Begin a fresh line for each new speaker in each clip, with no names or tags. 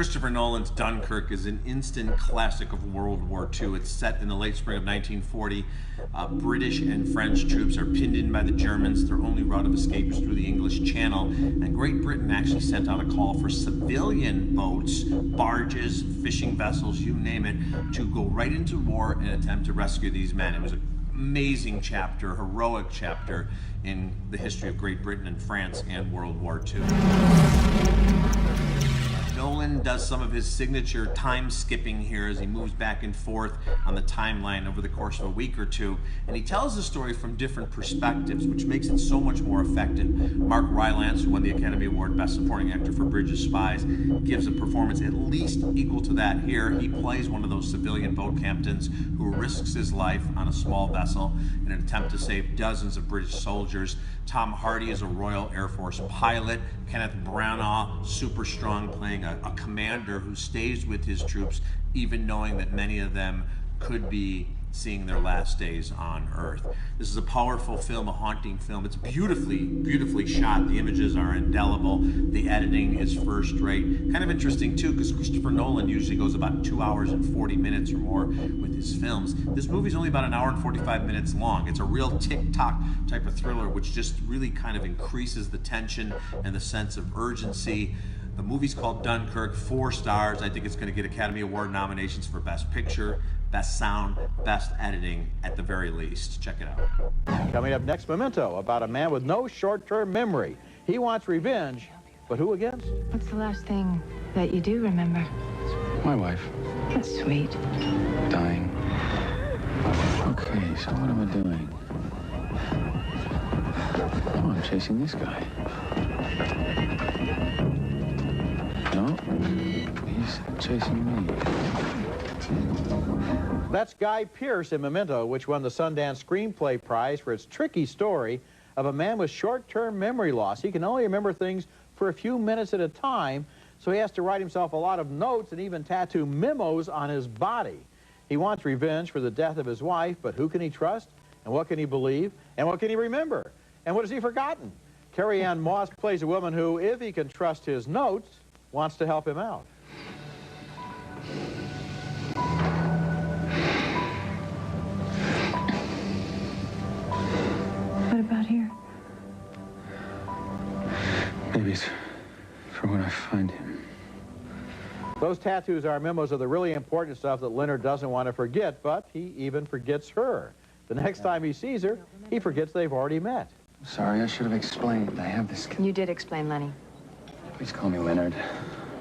Christopher Nolan's Dunkirk is an instant classic of World War II. It's set in the late spring of 1940. British and French troops are pinned in by the Germans. Their only route of escape is through the English Channel. And Great Britain actually sent out a call for civilian boats, barges, fishing vessels, you name it, to go right into war and attempt to rescue these men. It was an amazing chapter, heroic chapter in the history of Great Britain and France and World War II. Nolan does some of his signature time skipping here as he moves back and forth on the timeline over the course of a week or two, and he tells the story from different perspectives, which makes it so much more effective. Mark Rylance, who won the Academy Award Best Supporting Actor for Bridge of Spies, gives a performance at least equal to that here. He plays one of those civilian boat captains who risks his life on a small vessel in an attempt to save dozens of British soldiers. Tom Hardy is a Royal Air Force pilot. Kenneth Branagh, super strong, playing a commander who stays with his troops, even knowing that many of them could be seeing their last days on Earth. This is a powerful film, a haunting film. It's beautifully, beautifully shot. The images are indelible. The editing is first rate. Kind of interesting too, because Christopher Nolan usually goes about 2 hours and 40 minutes or more with his films. This movie's only about 1 hour and 45 minutes long. It's a real tick-tock type of thriller, which just really kind of increases the tension and the sense of urgency. The movie's called Dunkirk, 4 stars. I think it's going to get Academy Award nominations for Best Picture, Best Sound, Best Editing, at the very least. Check it out.
Coming up next, Memento, about a man with no short-term memory. He wants revenge, but who against?
What's the last thing that you do remember?
My wife.
That's sweet.
Dying. Okay, so what am I doing? Oh, I'm chasing this guy. No, he's chasing me.
That's Guy Pearce in Memento, which won the Sundance Screenplay Prize for its tricky story of a man with short-term memory loss. He can only remember things for a few minutes at a time, so he has to write himself a lot of notes and even tattoo memos on his body. He wants revenge for the death of his wife, but who can he trust? And what can he believe? And what can he remember? And what has he forgotten? Carrie Ann Moss plays a woman who, if he can trust his notes, wants to help him out.
What about here?
Maybe it's for when I find him.
Those tattoos are memos of the really important stuff that Leonard doesn't want to forget, but he even forgets her. The next time he sees her, he forgets they've already met.
Sorry, I should have explained. I have this...
You did explain, Lenny.
Please call me Leonard.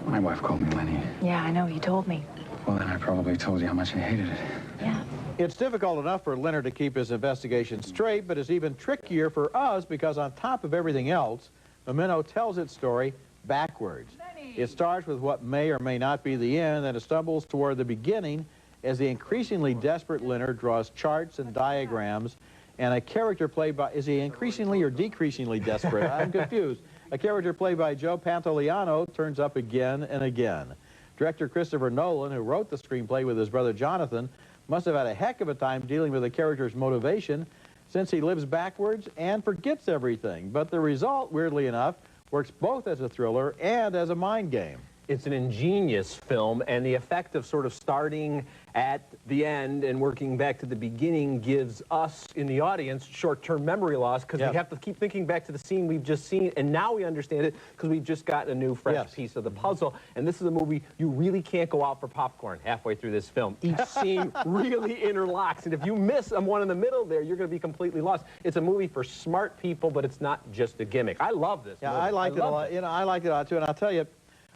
My wife called me Lenny.
Yeah, I know. You told me.
Well, then I probably told you how much I hated it.
Yeah.
It's difficult enough for Leonard to keep his investigation straight, but it's even trickier for us because on top of everything else, Memento tells its story backwards. It starts with what may or may not be the end, and it stumbles toward the beginning as the increasingly desperate Leonard draws charts and diagrams, and a character played by... Is he increasingly or decreasingly desperate? I'm confused. A character played by Joe Pantoliano turns up again and again. Director Christopher Nolan, who wrote the screenplay with his brother Jonathan, must have had a heck of a time dealing with the character's motivation, since he lives backwards and forgets everything. But the result, weirdly enough, works both as a thriller and as a mind game.
It's an ingenious film, and the effect of sort of starting at the end and working back to the beginning gives us, in the audience, short-term memory loss, because we have to keep thinking back to the scene we've just seen, and now we understand it because we've just gotten a new, fresh piece of the puzzle. And this is a movie you really can't go out for popcorn halfway through this film. Each scene really interlocks, and if you miss one in the middle there, you're going to be completely lost. It's a movie for smart people, but it's not just a gimmick. I love this movie.
I liked it a lot. You know, I liked it a lot, too, and I'll tell you,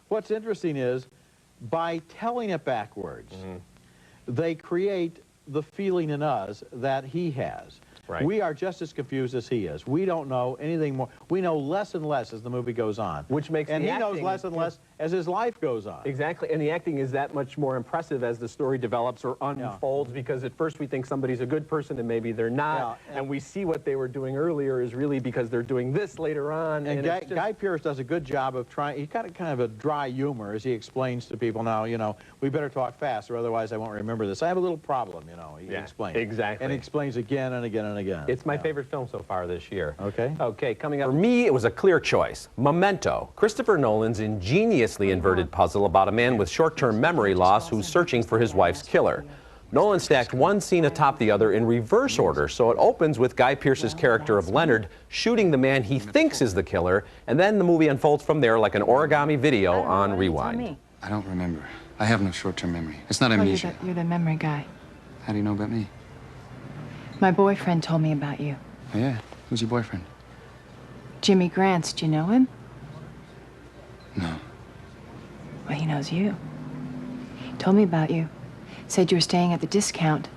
what's interesting is, by telling it backwards, they create the feeling in us that he has. Right. We are just as confused as he is. We don't know anything more. We know less and less as the movie goes on.
Which makes
and he knows less and less as his life goes on.
Exactly, and the acting is that much more impressive as the story develops or unfolds, because at first we think somebody's a good person and maybe they're not, and we see what they were doing earlier is really because they're doing this later on.
And Guy Pearce does a good job of trying. He's got kind of a dry humor as he explains to people, now, you know, we better talk fast or otherwise I won't remember this. I have a little problem, you know, he explains.
Exactly.
And he explains again and again and again.
It's my favorite film so far this year.
Okay.
Okay, coming up. For me, it was a clear choice. Memento, Christopher Nolan's ingenious hideously inverted puzzle about a man with short-term memory loss who's searching for his wife's killer. Nolan stacked one scene atop the other in reverse order, so it opens with Guy Pearce's character of Leonard shooting the man he thinks is the killer, and then the movie unfolds from there like an origami video on rewind.
I don't remember. I have no short-term memory. It's not amnesia.
You're the memory guy.
How do you know about me?
My boyfriend told me about you.
Oh, yeah? Who's your boyfriend?
Jimmy Grants, do you know him?
No.
Well, he knows you. He told me about you. Said you were staying at the discount.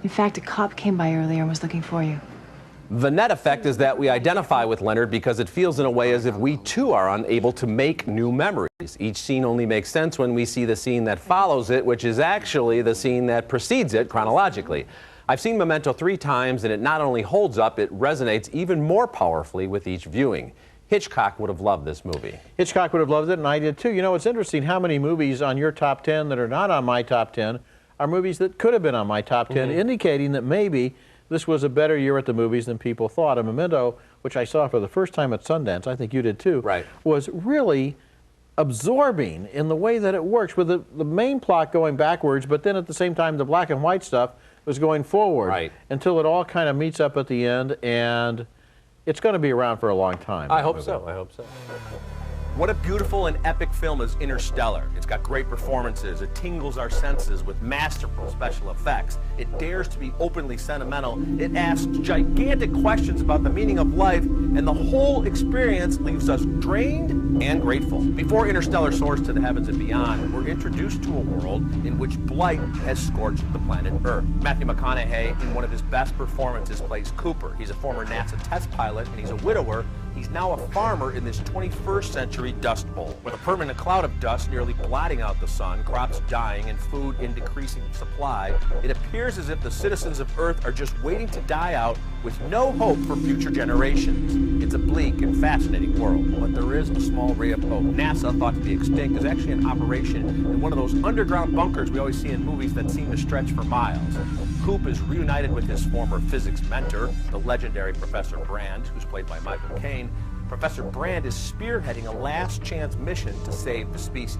In fact, a cop came by earlier and was looking for you.
The net effect is that we identify with Leonard because it feels in a way as if we too are unable to make new memories. Each scene only makes sense when we see the scene that follows it, which is actually the scene that precedes it chronologically. I've seen Memento 3 times, and it not only holds up, it resonates even more powerfully with each viewing. Hitchcock would have loved this movie.
Hitchcock would have loved it, and I did too. You know, it's interesting how many movies on your top 10 that are not on my top 10 are movies that could have been on my top 10, indicating that maybe this was a better year at the movies than people thought. And Memento, which I saw for the first time at Sundance, I think you did too,
right,
was really absorbing in the way that it works, with the main plot going backwards, but then at the same time the black and white stuff was going forward,
right,
until it all kind of meets up at the end, and it's going to be around for a long time.
I hope so. I hope so. What a beautiful and epic film is Interstellar. It's got great performances. It tingles our senses with masterful special effects. It dares to be openly sentimental. It asks gigantic questions about the meaning of life, and the whole experience leaves us drained and grateful. Before Interstellar soars to the heavens and beyond, we're introduced to a world in which blight has scorched the planet Earth. Matthew McConaughey, in one of his best performances, plays Cooper. He's a former NASA test pilot, and he's a widower. He's now a farmer in this 21st century dust bowl. With a permanent cloud of dust nearly blotting out the sun, crops dying, and food in decreasing supply, it appears as if the citizens of Earth are just waiting to die out with no hope for future generations. It's a bleak and fascinating world, but there is a small ray of hope. NASA, thought to be extinct, is actually in operation in one of those underground bunkers we always see in movies that seem to stretch for miles. Coop is reunited with his former physics mentor, the legendary Professor Brand, who's played by Michael Caine. Professor Brand is spearheading a last-chance mission to save the species.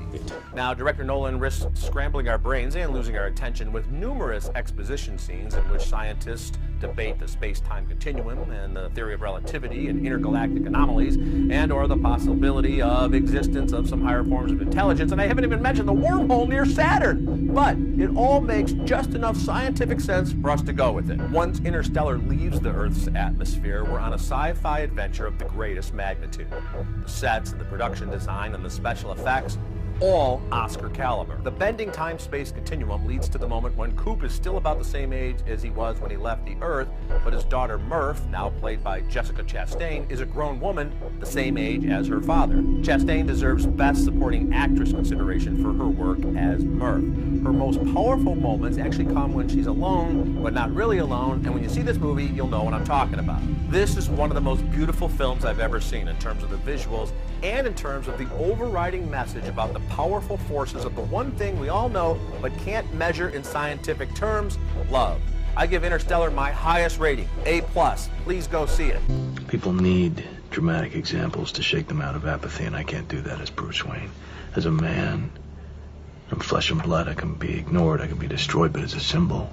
Now, director Nolan risks scrambling our brains and losing our attention with numerous exposition scenes in which scientists debate the space-time continuum and the theory of relativity and intergalactic anomalies, and or the possibility of existence of some higher forms of intelligence. And I haven't even mentioned the wormhole near Saturn. But it all makes just enough scientific sense for us to go with it. Once Interstellar leaves the Earth's atmosphere, we're on a sci-fi adventure of the greatest magnitude. The sets and the production design and the special effects, all Oscar caliber. The bending time-space continuum leads to the moment when Coop is still about the same age as he was when he left the Earth, but his daughter Murph, now played by Jessica Chastain, is a grown woman the same age as her father. Chastain deserves Best Supporting Actress consideration for her work as Murph. Her most powerful moments actually come when she's alone, but not really alone, and when you see this movie, you'll know what I'm talking about. This is one of the most beautiful films I've ever seen in terms of the visuals and in terms of the overriding message about the powerful forces of the one thing we all know but can't measure in scientific terms: love. I give Interstellar my highest rating, A+. Please go see it.
People need dramatic examples to shake them out of apathy, and I can't do that as Bruce Wayne. As a man, I'm flesh and blood. I can be ignored, I can be destroyed, but as a symbol,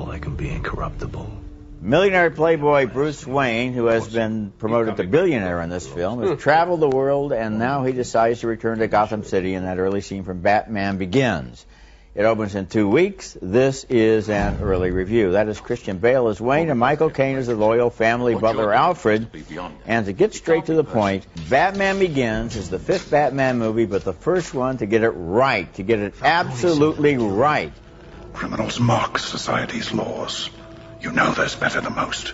I can be incorruptible.
Millionaire playboy Bruce Wayne, who has been promoted to billionaire in this film, has traveled the world, and now he decides to return to Gotham City in that early scene from Batman Begins. It opens in 2 weeks. This is an early review. That is Christian Bale as Wayne and Michael Caine as the loyal family butler Alfred. And to get straight to the point, Batman Begins is the 5th Batman movie, but the first one to get it right, to get it absolutely right.
Criminals mock society's laws. You know this better than most.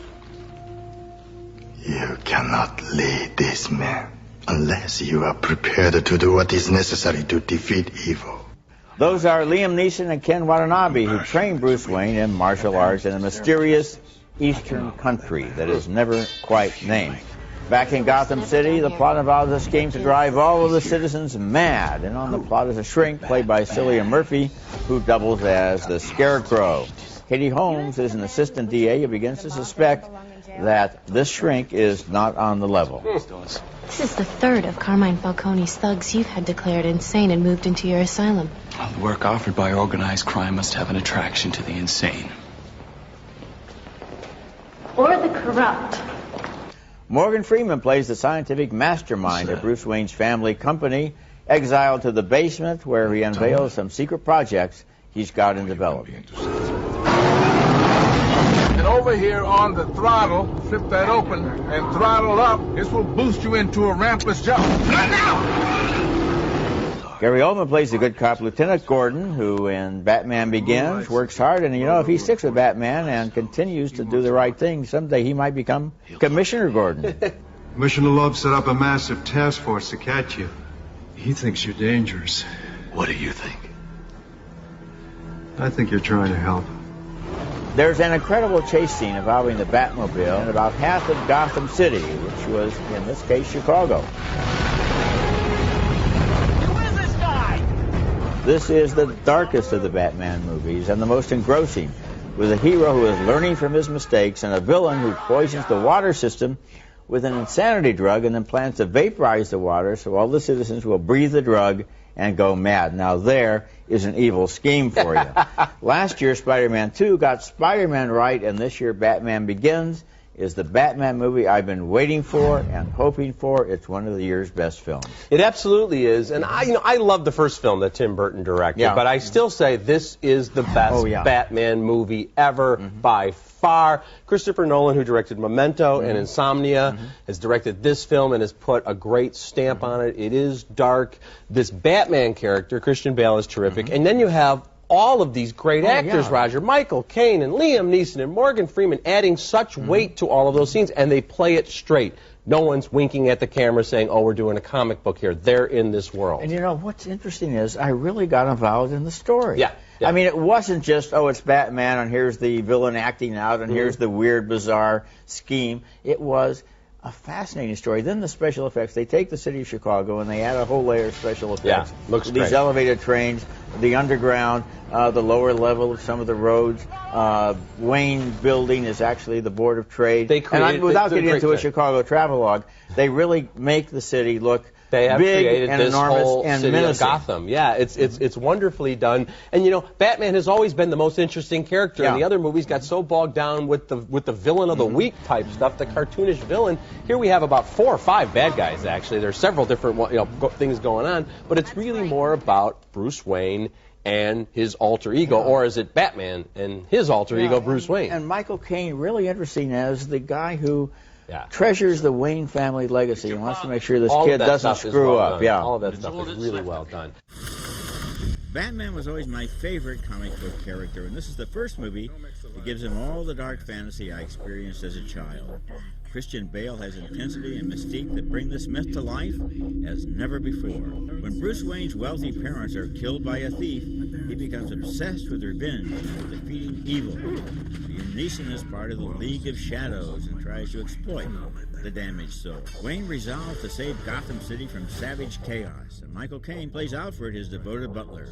You cannot lead these men unless you are prepared to do what is necessary to defeat evil.
Those are Liam Neeson and Ken Watanabe, who trained Bruce Wayne in martial arts in a mysterious eastern country that is never quite named. Back in Gotham City, the plot involves a scheme to drive all of the citizens mad. And on the plot is a shrink, played by Cillian Murphy, who doubles as the Scarecrow. Katie Holmes is an assistant DA who begins to suspect that this shrink is not on the level.
This is the third of Carmine Falcone's thugs you've had declared insane and moved into your asylum.
Well, the work offered by organized crime must have an attraction to the insane.
Or the corrupt.
Morgan Freeman plays the scientific mastermind of Bruce Wayne's family company, exiled to the basement where he unveils some secret projects he's got in development.
And over here on the throttle, flip that open and throttle up. This will boost you into a rampless jump. Not now!
Gary Oldman plays the good cop Lieutenant Gordon, who in Batman Begins works hard, and you know, if he sticks with Batman and continues to do the right thing, someday he might become Commissioner Gordon.
Commissioner Love set up a massive task force to catch you. He thinks you're dangerous.
What do you think?
I think you're trying to help.
There's an incredible chase scene involving the Batmobile and about half of Gotham City, which was, in this case, Chicago.
Who is this guy?
This is the darkest of the Batman movies and the most engrossing, with a hero who is learning from his mistakes and a villain who poisons the water system with an insanity drug and then plans to vaporize the water so all the citizens will breathe the drug and go mad. Now there is an evil scheme for you. Last year, Spider-Man 2 got Spider-Man right, and this year, Batman Begins is the Batman movie I've been waiting for and hoping for. It's one of the year's best films.
It absolutely is, and I love the first film that Tim Burton directed, but I still say this is the best Batman movie ever by far. Christopher Nolan, who directed Memento and Insomnia, has directed this film and has put a great stamp on it. It is dark. This Batman character, Christian Bale, is terrific, and then you have all of these great actors, Roger, Michael Caine and Liam Neeson and Morgan Freeman, adding such weight to all of those scenes, and they play it straight. No one's winking at the camera saying, oh, we're doing a comic book here. They're in this world.
And you know, what's interesting is I really got involved in the story.
Yeah.
I mean, it wasn't just, oh, it's Batman, and here's the villain acting out, and here's the weird, bizarre scheme. It was a fascinating story. Then the special effects. They take the city of Chicago, and they add a whole layer of special effects.
Yeah, looks
These
great.
elevated trains, the underground, the lower level of some of the roads. Wayne Building is actually the Board of Trade.
They created,
and without getting into a
thing.
Chicago travelogue, they really make the city look
They have
big
created
and
this
enormous
whole
and
city
menacing.
of Gotham. Yeah, it's wonderfully done. And you know, Batman has always been the most interesting character. And the other movies got so bogged down with the villain of the week type stuff, the cartoonish villain. Here we have about 4 or 5 bad guys. Actually, there's several different things going on, but it's really more about Bruce Wayne and his alter ego, or is it Batman and his alter ego, Bruce Wayne?
And Michael Caine, really interesting as the guy who treasures the Wayne family legacy and wants to make sure this kid doesn't screw up.
Yeah, all of that stuff is really well done.
Batman was always my favorite comic book character, and this is the first movie that gives him all the dark fantasy I experienced as a child. Christian Bale has intensity and mystique that bring this myth to life as never before. When Bruce Wayne's wealthy parents are killed by a thief, he becomes obsessed with revenge and defeating evil. Liam Neeson is part of the League of Shadows and tries to exploit the damaged soul. Wayne resolves to save Gotham City from savage chaos, and Michael Caine plays Alfred, his devoted butler.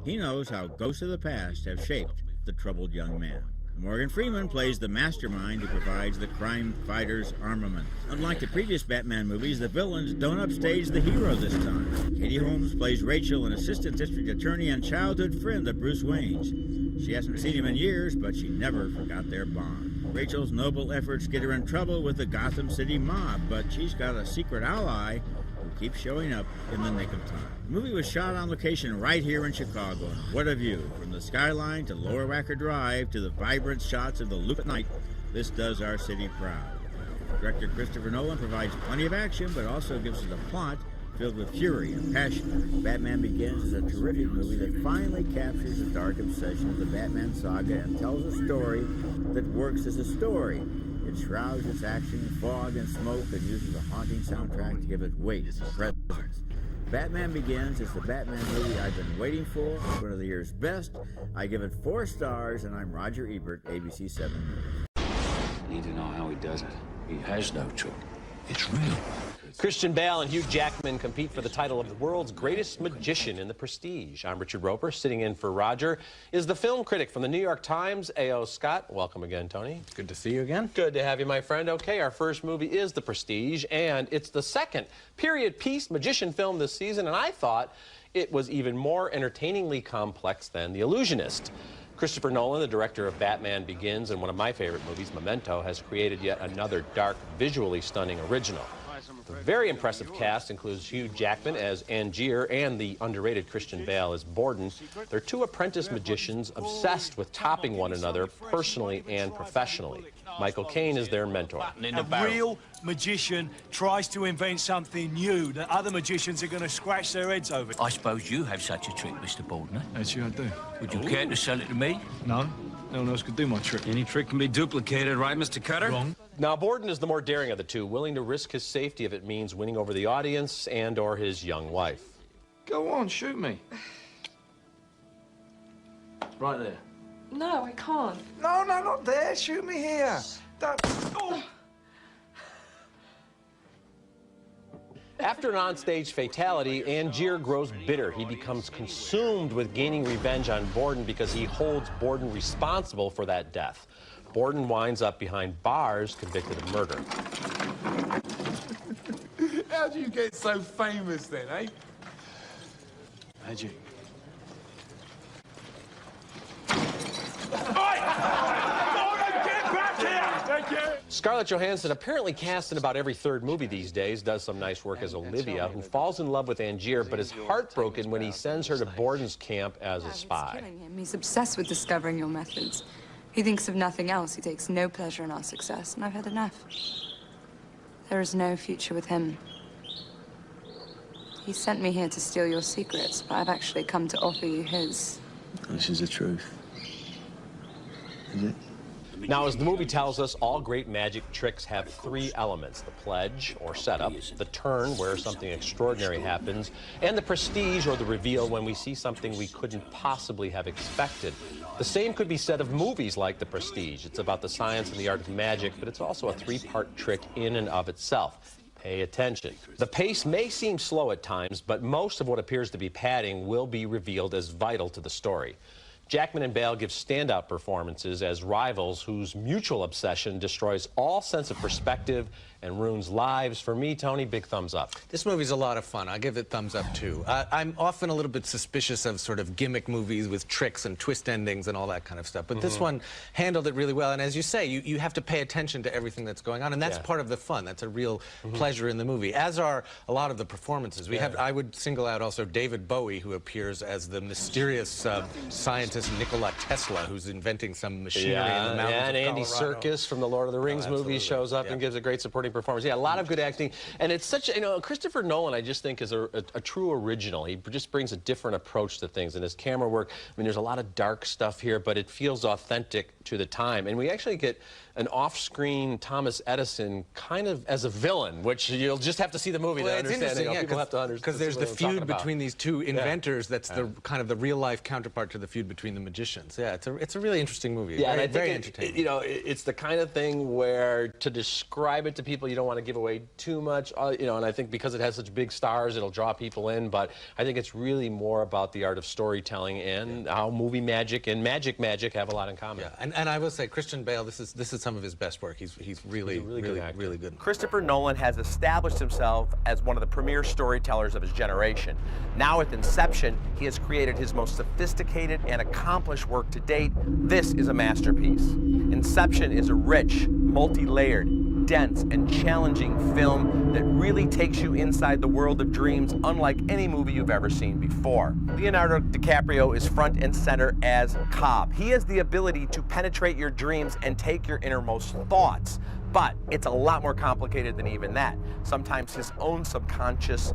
He knows how ghosts of the past have shaped the troubled young man. Morgan Freeman plays the mastermind who provides the crime fighter's armament. Unlike the previous Batman movies, the villains don't upstage the hero this time. Katie Holmes plays Rachel, an assistant district attorney and childhood friend of Bruce Wayne's. She hasn't seen him in years, but she never forgot their bond. Rachel's noble efforts get her in trouble with the Gotham City mob, but she's got a secret ally who keeps showing up in the nick of time. The movie was shot on location right here in Chicago, and what a view. From the skyline to Lower Wacker Drive to the vibrant shots of the Loop at night, this does our city proud. Director Christopher Nolan provides plenty of action, but also gives us a plot filled with fury and passion. Batman Begins is a terrific movie that finally captures the dark obsession of the Batman saga and tells a story that works as a story. It shrouds its action in fog and smoke and uses a haunting soundtrack to give it weight and presence. Batman Begins is the Batman movie I've been waiting for. It's one of the year's best. I give it 4 stars, and I'm Roger Ebert, ABC 7 News.
Need to know how he does it. He has no choice. It's real.
Christian Bale and Hugh Jackman compete for the title of the world's greatest magician in The Prestige. I'm Richard Roeper, sitting in for Roger. Is the film critic from the New York Times, A.O. Scott. Welcome again, Tony.
Good to see you again.
Good to have you, my friend. Okay, our first movie is The Prestige, and it's the second period piece magician film this season, and I thought it was even more entertainingly complex than The Illusionist. Christopher Nolan, the director of Batman Begins and one of my favorite movies, Memento, has created yet another dark, visually stunning original. The very impressive cast includes Hugh Jackman as Angier and the underrated Christian Bale as Borden. They're two apprentice magicians obsessed with topping one another personally and professionally. Michael Caine is their mentor.
A real magician tries to invent something new that other magicians are going to scratch their heads over.
I suppose you have such a trick, Mr. Borden.
Actually, I do.
Would you care to sell it to me?
No. No one else could do my trick.
Any trick can be duplicated, right, Mr. Cutter?
Wrong.
Now, Borden is the more daring of the two, willing to risk his safety if it means winning over the audience and or his young wife.
Go on, shoot me. Right there.
No, I can't.
No, not there. Shoot me here. Oh.
After an onstage fatality, Angier grows bitter. He becomes consumed with gaining revenge on Borden because he holds Borden responsible for that death. Borden winds up behind bars, convicted of murder.
How'd you get so famous then, eh?
Magic.
Scarlett Johansson, apparently cast in about every third movie these days, does some nice work as Olivia, who falls in love with Angier but is heartbroken when he sends her to Borden's camp as a spy.
He's obsessed with discovering your methods. He thinks of nothing else. He takes no pleasure in our success, and I've had enough. There is no future with him. He sent me here to steal your secrets, but I've actually come to offer you his.
This is the truth. Is it?
Now, as the movie tells us, all great magic tricks have three elements: the pledge, or setup, the turn, where something extraordinary happens, and the prestige, or the reveal, when we see something we couldn't possibly have expected. The same could be said of movies like The Prestige. It's about the science and the art of magic, but it's also a three-part trick in and of itself. Pay attention. The pace may seem slow at times, but most of what appears to be padding will be revealed as vital to the story. Jackman and Bale give standout performances as rivals whose mutual obsession destroys all sense of perspective and ruins lives. For me, Tony, big thumbs up.
This movie's a lot of fun. I'll give it thumbs up, too. I'm often a little bit suspicious of sort of gimmick movies with tricks and twist endings and all that kind of stuff. But this one handled it really well. And as you say, you have to pay attention to everything that's going on. And that's part of the fun. That's a real pleasure in the movie, as are a lot of the performances. We have, I would single out also David Bowie, who appears as the mysterious scientist Nikola Tesla, who's inventing some machinery in the mountains of
and Andy
Colorado.
Serkis from the Lord of the Rings movies shows up and gives a great supporting performance. Yeah, a lot of good acting. And it's such, Christopher Nolan, I just think, is a true original. He just brings a different approach to things. And his camera work, I mean, there's a lot of dark stuff here, but it feels authentic to the time. And we actually get an off-screen Thomas Edison kind of as a villain, which you'll just have to see the movie to understand. People have to understand.
Because there's the feud between these two inventors that's the kind of the real-life counterpart to the feud between the magicians. Yeah, it's a really interesting movie.
Yeah,
very,
and I think
very entertaining.
It's the kind of thing where to describe it to people, you don't want to give away too much, and I think because it has such big stars, it'll draw people in, but I think it's really more about the art of storytelling and how movie magic and magic have a lot in common.
Yeah, and I will say, Christian Bale, this is some of his best work. He's really good.
Christopher Nolan has established himself as one of the premier storytellers of his generation. Now with Inception, he has created his most sophisticated and accomplished work to date. This is a masterpiece. Inception is a rich, multi-layered, dense, and challenging film that really takes you inside the world of dreams unlike any movie you've ever seen before. Leonardo DiCaprio is front and center as Cobb. He has the ability to penetrate your dreams and take your innermost thoughts. But it's a lot more complicated than even that. Sometimes his own subconscious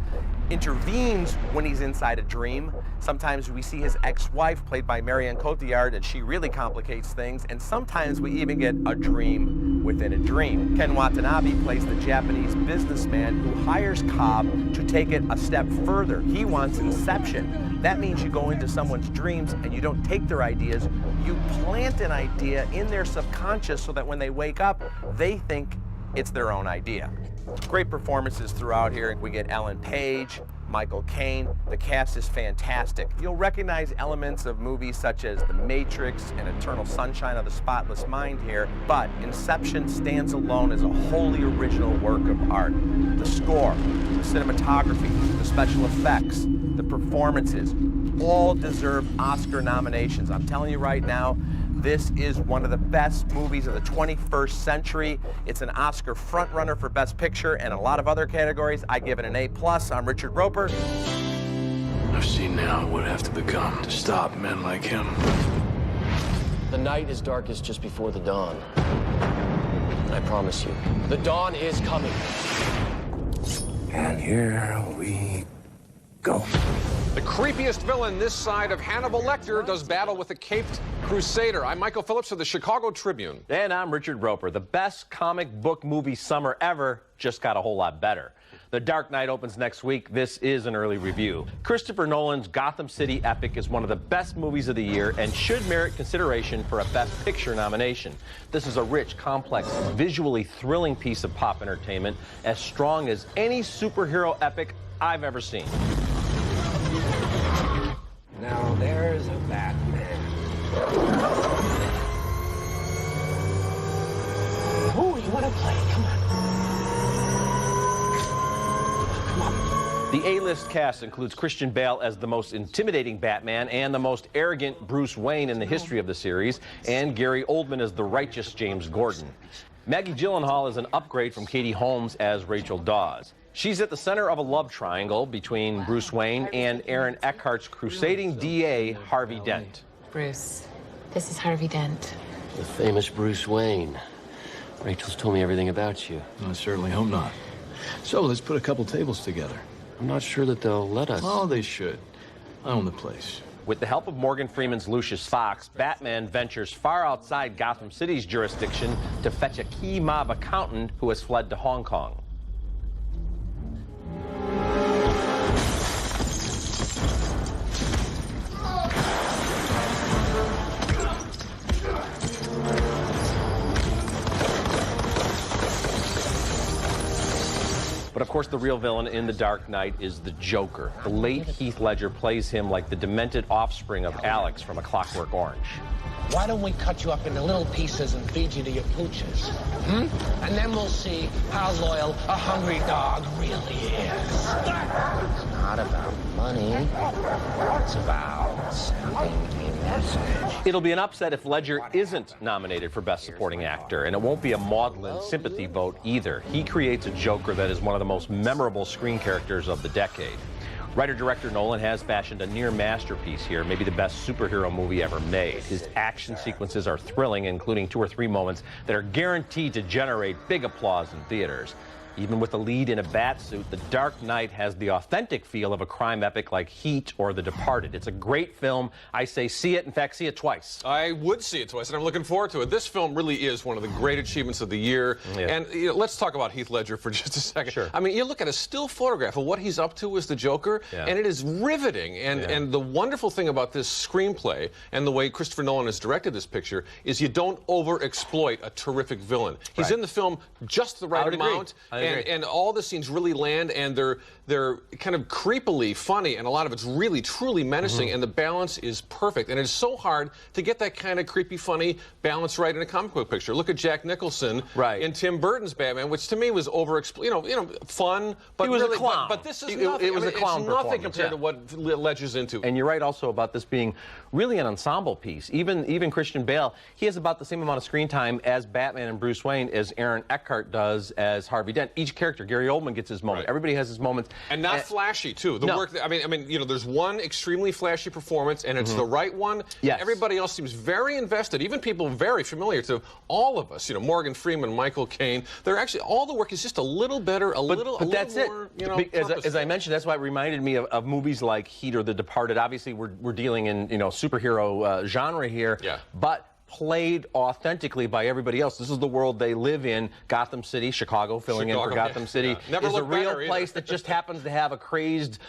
intervenes when he's inside a dream. Sometimes we see his ex-wife, played by Marion Cotillard, and she really complicates things. And sometimes we even get a dream within a dream. Ken Watanabe plays the Japanese businessman who hires Cobb to take it a step further. He wants Inception. That means you go into someone's dreams and you don't take their ideas, you plant an idea in their subconscious so that when they wake up, they think
it's their own idea. Great performances throughout here. We get Ellen Page, Michael Caine. The cast is fantastic. You'll recognize elements of movies such as The Matrix and Eternal Sunshine of the Spotless Mind here, but Inception stands alone as a wholly original work of art. The score, the cinematography, the special effects, the performances, all deserve Oscar nominations. I'm telling you right now, this is one of the best movies of the 21st century. It's an Oscar frontrunner for Best Picture and a lot of other categories. I give it an A+. I'm Richard Roeper.
I've seen now what would have to become to stop men like him.
The night is darkest just before the dawn. I promise you, the dawn is coming.
And here we go.
The creepiest villain this side of Hannibal Lecter does battle with a caped crusader. I'm Michael Phillips of the Chicago Tribune.
And I'm Richard Roeper. The best comic book movie summer ever just got a whole lot better. The Dark Knight opens next week. This is an early review. Christopher Nolan's Gotham City epic is one of the best movies of the year and should merit consideration for a Best Picture nomination. This is a rich, complex, visually thrilling piece of pop entertainment, as strong as any superhero epic I've ever seen.
Now there's a Batman. Oh, you want to play? Come on.
The A-list cast includes Christian Bale as the most intimidating Batman and the most arrogant Bruce Wayne in the history of the series, and Gary Oldman as the righteous James Gordon. Maggie Gyllenhaal is an upgrade from Katie Holmes as Rachel Dawes. She's at the center of a love triangle between Bruce Wayne and Aaron Eckhart's crusading DA, Harvey Dent.
Bruce, this is Harvey Dent.
The famous Bruce Wayne. Rachel's told me everything about you.
I certainly hope not. So let's put a couple tables together.
I'm not sure that they'll let us.
Oh, they should. I own the place.
With the help of Morgan Freeman's Lucius Fox, Batman ventures far outside Gotham City's jurisdiction to fetch a key mob accountant who has fled to Hong Kong. But of course, the real villain in The Dark Knight is the Joker. The late Heath Ledger plays him like the demented offspring of Alex from A Clockwork Orange.
Why don't we cut you up into little pieces and feed you to your pooches? And then we'll see how loyal a hungry dog really is. It's not about money. It's about sending a message.
It'll be an upset if Ledger isn't nominated for Best Supporting Actor, and it won't be a maudlin sympathy vote either. He creates a Joker that is one of the most memorable screen characters of the decade. Writer-director Nolan has fashioned a near masterpiece here, maybe the best superhero movie ever made. His action sequences are thrilling, including 2 or 3 moments that are guaranteed to generate big applause in theaters. Even with the lead in a batsuit, The Dark Knight has the authentic feel of a crime epic like Heat or The Departed. It's a great film. I say see it. In fact, see it twice.
I would see it twice, and I'm looking forward to it. This film really is one of the great achievements of the year.
Yeah.
And let's talk about Heath Ledger for just a second.
Sure.
I mean, you look at a still photograph of what he's up to as the Joker, and it is riveting. And the wonderful thing about this screenplay and the way Christopher Nolan has directed this picture is you don't overexploit a terrific villain. He's in the film just the right amount, and all the scenes really land, and they're kind of creepily funny, and a lot of it's really truly menacing, and the balance is perfect. And it's so hard to get that kind of creepy funny balance right in a comic book picture. Look at Jack Nicholson in Tim Burton's Batman, which to me was fun, but
he was
really,
a clown.
But this is nothing.
It was a clown
it's nothing
performance,
compared to what Ledger's into.
And you're right also about this being really an ensemble piece. Even Christian Bale, he has about the same amount of screen time as Batman and Bruce Wayne as Aaron Eckhart does as Harvey Dent. Each character, Gary Oldman gets his moment. Everybody has his moments.
And not flashy, too. The work, I mean, there's one extremely flashy performance, and it's the right one.
Yes.
Everybody else seems very invested, even people very familiar to all of us. Morgan Freeman, Michael Caine. They're actually, all the work is just a little better, a little
that's
more,
as I mentioned, that's why it reminded me of movies like Heat or The Departed. Obviously, we're dealing in, superhero genre here.
Yeah.
But played authentically by everybody else. This is the world they live in. Gotham City, Chicago, filling in for Gotham City, is a real place that just happens to have a crazed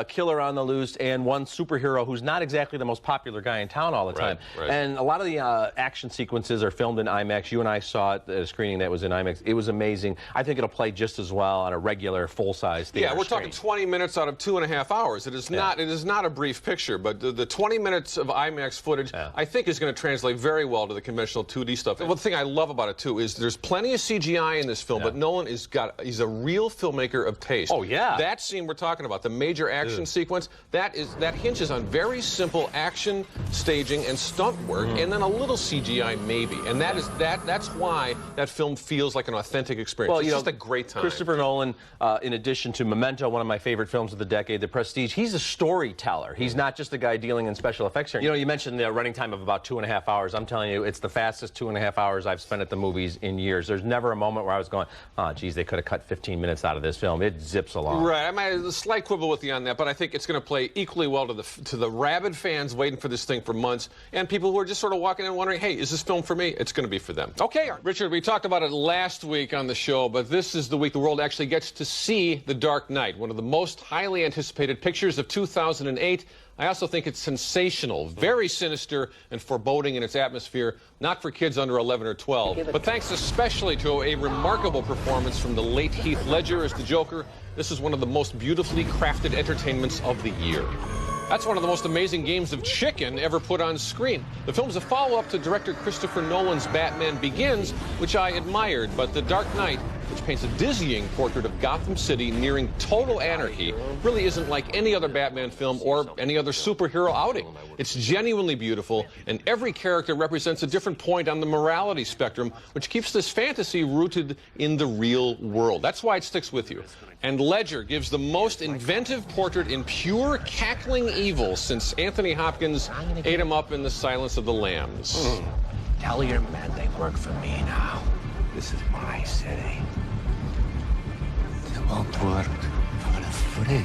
killer on the loose and one superhero who's not exactly the most popular guy in town all the time.
Right.
And a lot of the action sequences are filmed in IMAX. You and I saw it at a screening that was in IMAX. It was amazing. I think it'll play just as well on a regular full-size theater.
Yeah, we're talking 20 minutes out of 2.5 hours. It is not. It is not a brief picture, but the 20 minutes of IMAX footage, I think, is going to translate very well to the conventional 2D stuff. And one thing I love about it too is there's plenty of CGI in this film, but Nolan he's a real filmmaker of taste.
Oh yeah.
That scene we're talking about, the major action sequence, that hinges on very simple action staging and stunt work, and then a little CGI maybe. And that's why that film feels like an authentic experience.
Well,
it's just a great time.
Christopher Nolan, in addition to Memento, one of my favorite films of the decade, The Prestige, he's a storyteller. He's not just a guy dealing in special effects here. You know, you mentioned the running time of about 2.5 hours. I'm telling you, it's the fastest 2.5 hours I've spent at the movies in years. There's never a moment where I was going, oh, geez, they could have cut 15 minutes out of this film. It zips along.
Right. I might have a slight quibble with you on that, but I think it's going to play equally well to the rabid fans waiting for this thing for months and people who are just sort of walking in wondering, hey, is this film for me? It's going to be for them. Okay, Richard, we talked about it last week on the show, but this is the week the world actually gets to see The Dark Knight, one of the most highly anticipated pictures of 2008. I also think it's sensational, very sinister and foreboding in its atmosphere, not for kids under 11 or 12. But thanks especially to a remarkable performance from the late Heath Ledger as the Joker, this is one of the most beautifully crafted entertainments of the year. That's one of the most amazing games of chicken ever put on screen. The film's a follow-up to director Christopher Nolan's Batman Begins, which I admired, but The Dark Knight, which paints a dizzying portrait of Gotham City nearing total anarchy, really isn't like any other Batman film or any other superhero outing. It's genuinely beautiful, and every character represents a different point on the morality spectrum, which keeps this fantasy rooted in the real world. That's why it sticks with you. And Ledger gives the most inventive portrait in pure cackling evil since Anthony Hopkins ate him up in The Silence of the Lambs.
Tell your men they work for me now. This is my city. They won't work for the free.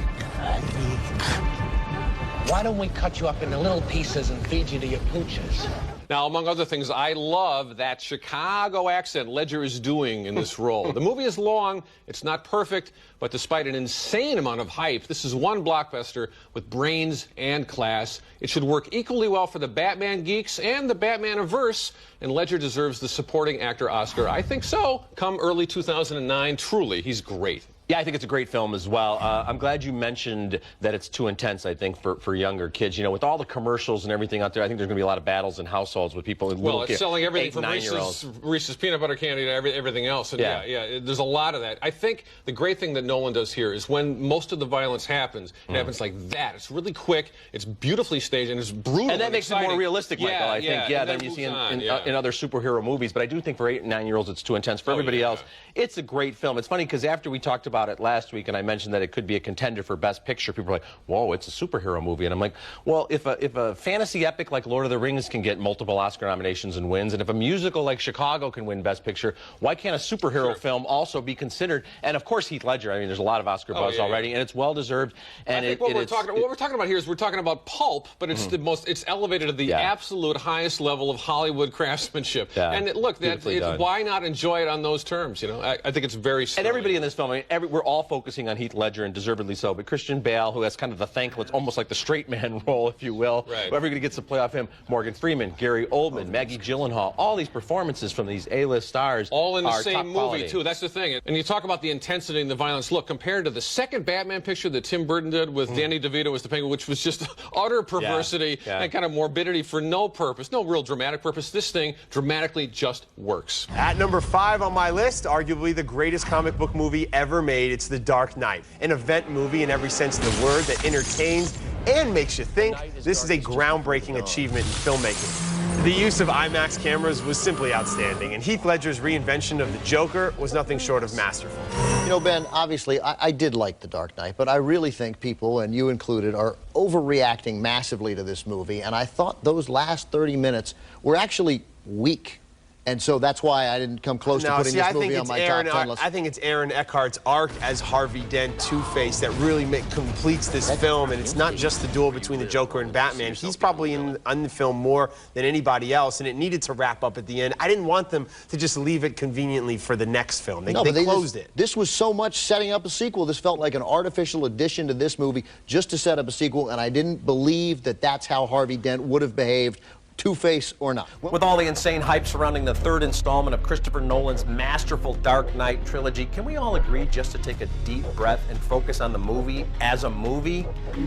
Why don't we cut you up into little pieces and feed you to your pooches?
Now, among other things, I love that Chicago accent Ledger is doing in this role. The movie is long, it's not perfect, but despite an insane amount of hype, this is one blockbuster with brains and class. It should work equally well for the Batman geeks and the Batman-averse, and Ledger deserves the supporting actor Oscar. I think so. Come early 2009, truly, he's great.
Yeah, I think it's a great film as well. I'm glad you mentioned that it's too intense, I think, for younger kids. You know, with all the commercials and everything out there, I think there's going to be a lot of battles in households with people.
Well, it's selling everything
8,
from
9-year-olds.
Reese's peanut butter candy to everything else. And yeah, there's a lot of that. I think the great thing that Nolan does here is when most of the violence happens, it happens like that. It's really quick, it's beautifully staged, and it's brutal.
And that makes
exciting.
it more realistic, Michael, I think, than you see in other superhero movies. But I do think for 8 and 9-year-olds, it's too intense. For everybody else, it's a great film. It's funny because after we talked about it last week, and I mentioned that it could be a contender for Best Picture, people are like, whoa, it's a superhero movie. And I'm like, well, if a fantasy epic like Lord of the Rings can get multiple Oscar nominations and wins, and if a musical like Chicago can win Best Picture, why can't a superhero film also be considered? And of course, Heath Ledger. I mean, there's a lot of Oscar buzz already, and it's well-deserved. And
I think what we're talking about here is we're talking about pulp, but it's it's elevated to the absolute highest level of Hollywood craftsmanship. And look, why not enjoy it on those terms? You know, I think it's very sterling.
And everybody in this film, I mean, we're all focusing on Heath Ledger, and deservedly so, but Christian Bale, who has kind of the thankless, almost like the straight man role, if you will. Everybody gets to play off him. Morgan Freeman, Gary Oldman, Maggie Gyllenhaal, all these performances from these A-list stars
all in the same
top
movie,
quality.
too. That's the thing. And you talk about the intensity and the violence. Look, compared to the second Batman picture that Tim Burton did with Danny DeVito as the Penguin, which was just utter perversity and kind of morbidity for no purpose, no real dramatic purpose. This thing dramatically just works.
At number 5 on my list, arguably the greatest comic book movie ever made, it's The Dark Knight. An event movie in every sense of the word that entertains and makes you think. This is a groundbreaking achievement in filmmaking. The use of IMAX cameras was simply outstanding, and Heath Ledger's reinvention of the Joker was nothing short of masterful.
You know, Ben, obviously, I did like The Dark Knight, but I really think people, and you included, are overreacting massively to this movie, and I thought those last 30 minutes were actually weak. And so that's why I didn't come close to putting this movie on my top 10 list.
I think it's Aaron Eckhart's arc as Harvey Dent Two-Face that really completes this film, and it's not just the duel between the Joker and Batman. He's probably in the film more than anybody else, and it needed to wrap up at the end. I didn't want them to just leave it conveniently for the next film. They closed it.
This was so much setting up a sequel. This felt like an artificial addition to this movie just to set up a sequel, and I didn't believe that that's how Harvey Dent would have behaved, Two-Face or not.
With all the insane hype surrounding the third installment of Christopher Nolan's masterful Dark Knight trilogy, can we all agree just to take a deep breath and focus on the movie as a movie?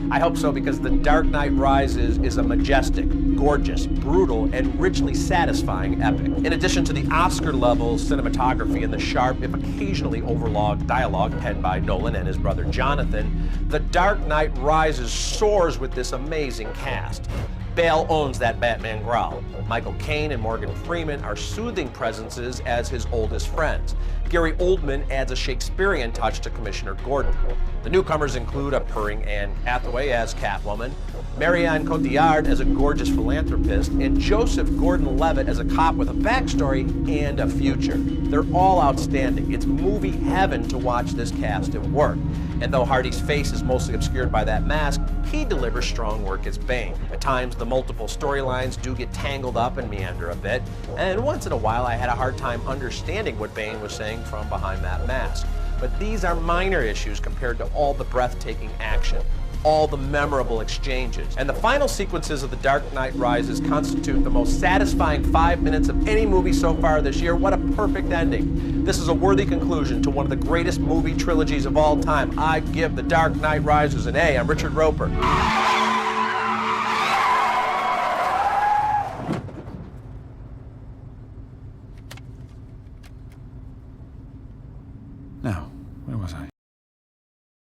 I hope so, because The Dark Knight Rises is a majestic, gorgeous, brutal, and richly satisfying epic. In addition to the Oscar-level cinematography and the sharp, if occasionally overlogged dialogue penned by Nolan and his brother Jonathan, The Dark Knight Rises soars with this amazing cast. Bale owns that Batman growl. Michael Caine and Morgan Freeman are soothing presences as his oldest friends. Gary Oldman adds a Shakespearean touch to Commissioner Gordon. The newcomers include a purring Anne Hathaway as Catwoman, Marianne Cotillard as a gorgeous philanthropist, and Joseph Gordon-Levitt as a cop with a backstory and a future. They're all outstanding. It's movie heaven to watch this cast at work. And though Hardy's face is mostly obscured by that mask, he delivers strong work as Bane. At times, the multiple storylines do get tangled up and meander a bit, and once in a while I had a hard time understanding what Bane was saying from behind that mask. But these are minor issues compared to all the breathtaking action, all the memorable exchanges. And the final sequences of The Dark Knight Rises constitute the most satisfying 5 minutes of any movie so far this year. What a perfect ending. This is a worthy conclusion to one of the greatest movie trilogies of all time. I give The Dark Knight Rises an A. I'm Richard Roeper.